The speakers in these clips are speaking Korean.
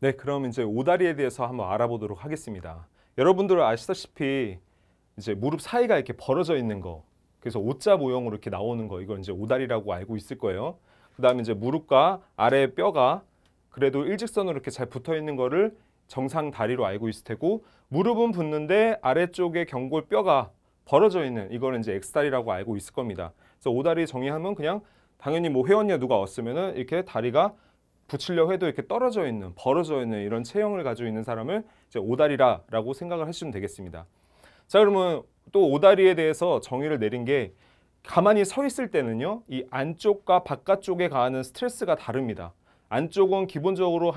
네, 그럼 이제 오다리에 대해서 한번 알아보도록 하겠습니다. 여러분들 아시다시피 이제 무릎 사이가 이렇게 벌어져 있는 거, 그래서 O자 모형으로 이렇게 나오는 거, 이걸 이제 오다리라고 알고 있을 거예요. 그다음에 이제 무릎과 아래 뼈가 그래도 일직선으로 이렇게 잘 붙어 있는 거를 정상 다리로 알고 있을 테고, 무릎은 붙는데 아래쪽에 경골 뼈가 벌어져 있는 이거는 이제 X다리라고 알고 있을 겁니다. 그래서 오다리 정의하면 그냥 당연히 뭐 회원님 누가 왔으면은 이렇게 다리가 붙이려고 해도 이렇게 떨어져 있는, 벌어져 있는 이런 체형을 가지고 있는 사람을 이제 오다리라고 생각을 하시면 되겠습니다. 자, 그러면 또 오다리에 대해서 정의를 내린 게, 가만히 서 있을 때는요, 이 안쪽과 바깥쪽에 가하는 스트레스가 다릅니다. 안쪽은 기본적으로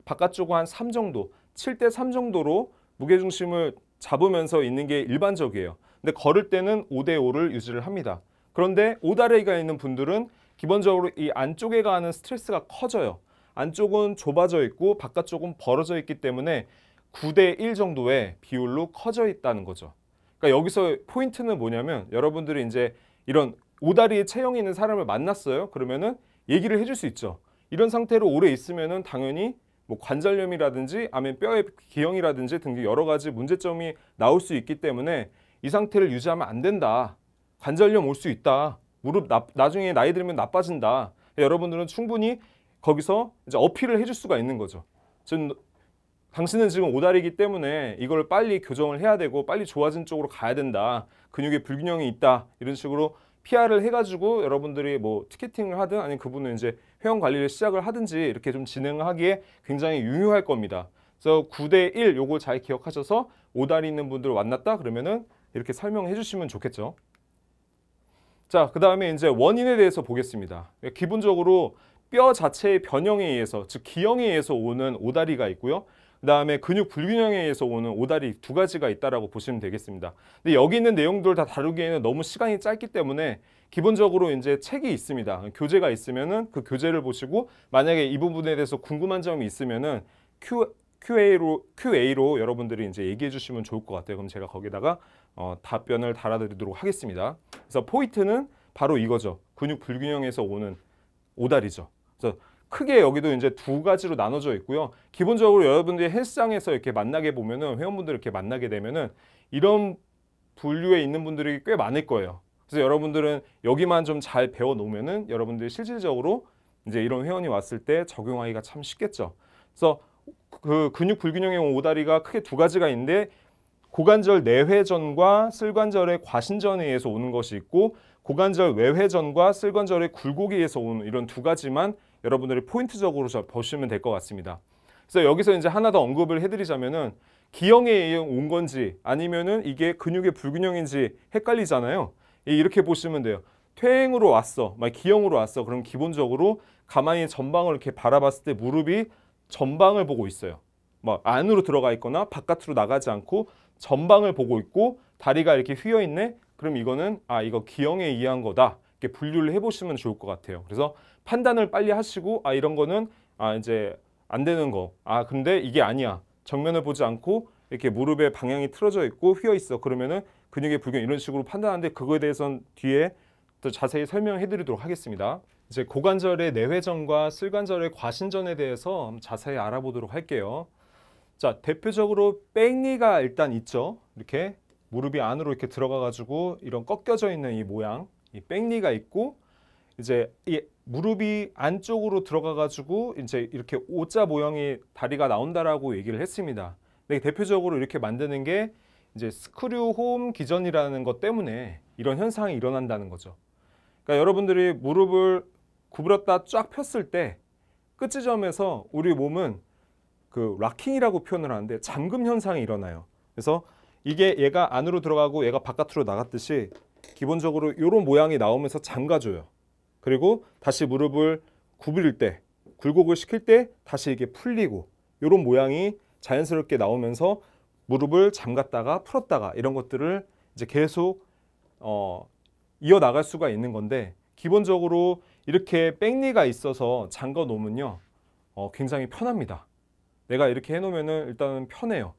바깥쪽은 한 3 정도, 7대 3 정도로 무게중심을 잡으면서 있는 게 일반적이에요. 근데 걸을 때는 5대 5를 유지를 합니다. 그런데 오다리가 있는 분들은 기본적으로 이 안쪽에 가하는 스트레스가 커져요. 안쪽은 좁아져 있고 바깥쪽은 벌어져 있기 때문에 9대 1 정도의 비율로 커져 있다는 거죠. 그러니까 여기서 포인트는 뭐냐면, 여러분들이 이제 이런 오다리의 체형이 있는 사람을 만났어요. 그러면은 얘기를 해줄 수 있죠. 이런 상태로 오래 있으면은 당연히 뭐 관절염이라든지 아니면 뼈의 기형이라든지 등등 여러 가지 문제점이 나올 수 있기 때문에 이 상태를 유지하면 안 된다. 관절염 올 수 있다. 무릎 나중에 나이 들면 나빠진다. 여러분들은 충분히 거기서 이제 어필을 해줄 수가 있는 거죠. 당신은 지금 오다리이기 때문에 이걸 빨리 교정을 해야 되고 빨리 좋아진 쪽으로 가야 된다. 근육에 불균형이 있다. 이런 식으로 PR을 해가지고 여러분들이 뭐 티켓팅을 하든 아니면 그분은 이제 회원 관리를 시작을 하든지 이렇게 좀 진행하기에 굉장히 유효할 겁니다. 그래서 9대 1 요걸 잘 기억하셔서 오다리 있는 분들 만났다 그러면은 이렇게 설명해 주시면 좋겠죠. 자, 그 다음에 이제 원인에 대해서 보겠습니다. 기본적으로 뼈 자체의 변형에 의해서, 즉 기형에 의해서 오는 오다리가 있고요. 그 다음에 근육 불균형에 의해서 오는 오다리 두 가지가 있다라고 보시면 되겠습니다. 근데 여기 있는 내용들 다 다루기에는 너무 시간이 짧기 때문에 기본적으로 이제 책이 있습니다. 교재가 있으면은 그 교재를 보시고, 만약에 이 부분에 대해서 궁금한 점이 있으면은 QA로 여러분들이 이제 얘기해 주시면 좋을 것 같아요. 그럼 제가 거기다가 답변을 달아드리도록 하겠습니다. 그래서 포인트는 바로 이거죠. 근육 불균형에서 오는 오다리죠. 그래서 크게 여기도 이제 두 가지로 나눠져 있고요. 기본적으로 여러분들이 헬스장에서 이렇게 만나게 보면은, 회원분들 이렇게 만나게 되면은 이런 분류에 있는 분들이 꽤 많을 거예요. 그래서 여러분들은 여기만 좀 잘 배워 놓으면은 여러분들이 실질적으로 이제 이런 회원이 왔을 때 적용하기가 참 쉽겠죠. 그래서 그 근육 불균형의 오다리가 크게 두 가지가 있는데, 고관절 내회전과 슬관절의 과신전에 의해서 오는 것이 있고, 고관절 외회전과 슬관절의 굴곡에 의해서 오는 이런 두 가지만 여러분들이 포인트적으로 보시면 될 것 같습니다. 그래서 여기서 이제 하나 더 언급을 해드리자면은, 기형에 의해 온 건지 아니면은 이게 근육의 불균형인지 헷갈리잖아요. 이렇게 보시면 돼요. 퇴행으로 왔어, 막 기형으로 왔어. 그럼 기본적으로 가만히 전방을 이렇게 바라봤을 때 무릎이 전방을 보고 있어요. 막 안으로 들어가 있거나 바깥으로 나가지 않고 전방을 보고 있고 다리가 이렇게 휘어 있네. 그럼 이거는 이거 기형에 의한 거다. 이렇게 분류를 해보시면 좋을 것 같아요. 그래서 판단을 빨리 하시고 이런 거는 이제 안 되는 거. 근데 이게 아니야. 정면을 보지 않고 이렇게 무릎의 방향이 틀어져 있고 휘어 있어. 그러면은 근육의 불균형, 이런 식으로 판단하는데, 그거에 대해서는 뒤에 더 자세히 설명해 드리도록 하겠습니다. 이제 고관절의 내회전과 슬관절의 과신전에 대해서 자세히 알아보도록 할게요. 자, 대표적으로 백니가 일단 있죠. 이렇게 무릎이 안으로 이렇게 들어가 가지고 이런 꺾여져 있는 이 모양, 이 백니가 있고, 이제 이 무릎이 안쪽으로 들어가 가지고 이제 이렇게 O자 모형의 다리가 나온다라고 얘기를 했습니다. 근데 대표적으로 이렇게 만드는 게 이제 스크류 홈 기전이라는 것 때문에 이런 현상이 일어난다는 거죠. 그러니까 여러분들이 무릎을 구부렸다 쫙 폈을 때 끝 지점에서 우리 몸은 그 락킹이라고 표현을 하는데 잠금 현상이 일어나요. 그래서 이게 얘가 안으로 들어가고 얘가 바깥으로 나갔듯이 기본적으로 이런 모양이 나오면서 잠가줘요. 그리고 다시 무릎을 구부릴 때, 굴곡을 시킬 때 다시 이게 풀리고, 이런 모양이 자연스럽게 나오면서 무릎을 잠갔다가 풀었다가 이런 것들을 이제 계속 이어나갈 수가 있는 건데, 기본적으로 이렇게 백니가 있어서 잠가 놓으면요 굉장히 편합니다. 내가 이렇게 해놓으면은 일단은 편해요.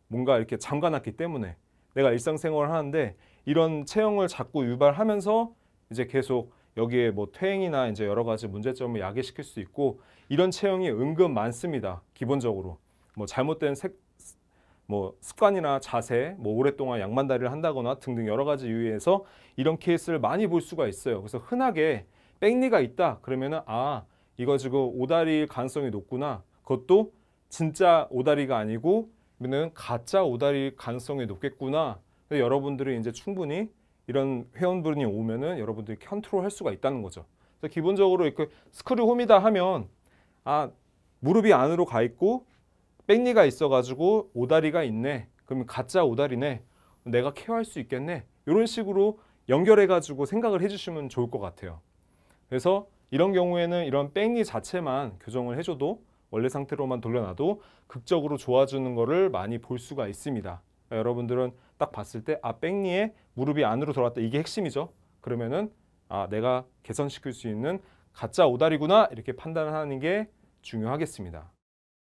뭔가 이렇게 잠가놨기 때문에. 내가 일상생활을 하는데 이런 체형을 자꾸 유발하면서 이제 계속 여기에 뭐 퇴행이나 이제 여러 가지 문제점을 야기시킬 수 있고 이런 체형이 은근 많습니다. 기본적으로 뭐 잘못된 뭐 습관이나 자세, 뭐 오랫동안 양반다리를 한다거나 등등 여러 가지 이유에서 이런 케이스를 많이 볼 수가 있어요. 그래서 흔하게 백니가 있다 그러면은 아 이거 지금 오다리일 가능성이 높구나. 그것도 진짜 오다리가 아니고 그러면 가짜 오다리일 가능성이 높겠구나. 그래서 여러분들이 이제 충분히 이런 회원분이 오면은 여러분들이 컨트롤할 수가 있다는 거죠. 그래서 기본적으로 이렇게 스크류 홈이다 하면 아 무릎이 안으로 가 있고 백니가 있어가지고 오다리가 있네. 그러면 가짜 오다리네. 내가 케어할 수 있겠네. 이런 식으로 연결해가지고 생각을 해주시면 좋을 것 같아요. 그래서 이런 경우에는 이런 백니 자체만 교정을 해줘도 원래 상태로만 돌려놔도 극적으로 좋아지는 거를 많이 볼 수가 있습니다. 여러분들은 딱 봤을 때 아 백니에 무릎이 안으로 들어왔다. 이게 핵심이죠. 그러면은 아 내가 개선시킬 수 있는 가짜 오다리구나 이렇게 판단을 하는 게 중요하겠습니다.